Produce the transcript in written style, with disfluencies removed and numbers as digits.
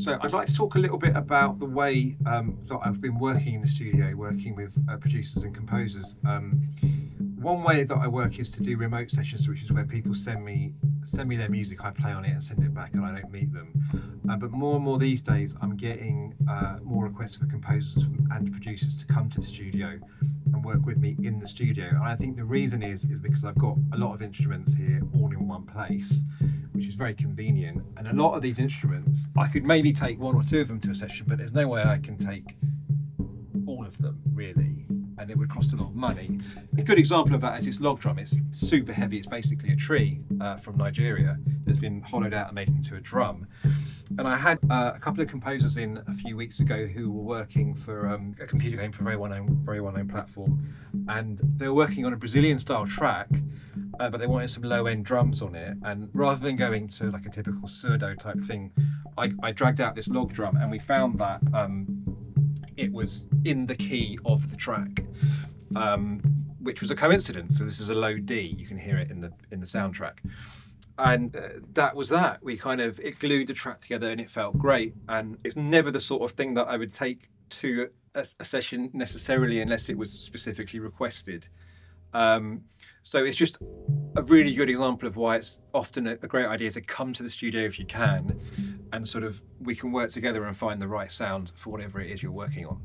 So I'd like to talk a little bit about the way that I've been working in the studio, working with producers and composers. One way that I work is to do remote sessions, which is where people send me their music, I play on it and send it back, and I don't meet them. But more and more these days, I'm getting more requests for composers and producers to come to the studio and work with me in the studio. And I think the reason is because I've got a lot of instruments here all in one place, which is very convenient. And a lot of these instruments, I could maybe take one or two of them to a session, but there's no way I can take all of them really, and it would cost a lot of money. A good example of that is this log drum. It's super heavy. It's basically a tree from Nigeria that's been hollowed out and made into a drum. And I had a couple of composers in a few weeks ago who were working for a computer game for a very well-known platform, and they were working on a Brazilian-style track, but they wanted some low-end drums on it. And rather than going to like a typical surdo type thing, I dragged out this log drum, and we found that it was in the key of the track, which was a coincidence. So this is a low D. You can hear it in the soundtrack. And that was that. It glued the track together, and it felt great. And it's never the sort of thing that I would take to a session necessarily, unless it was specifically requested. So it's just a really good example of why it's often a great idea to come to the studio if you can, and sort of we can work together and find the right sound for whatever it is you're working on.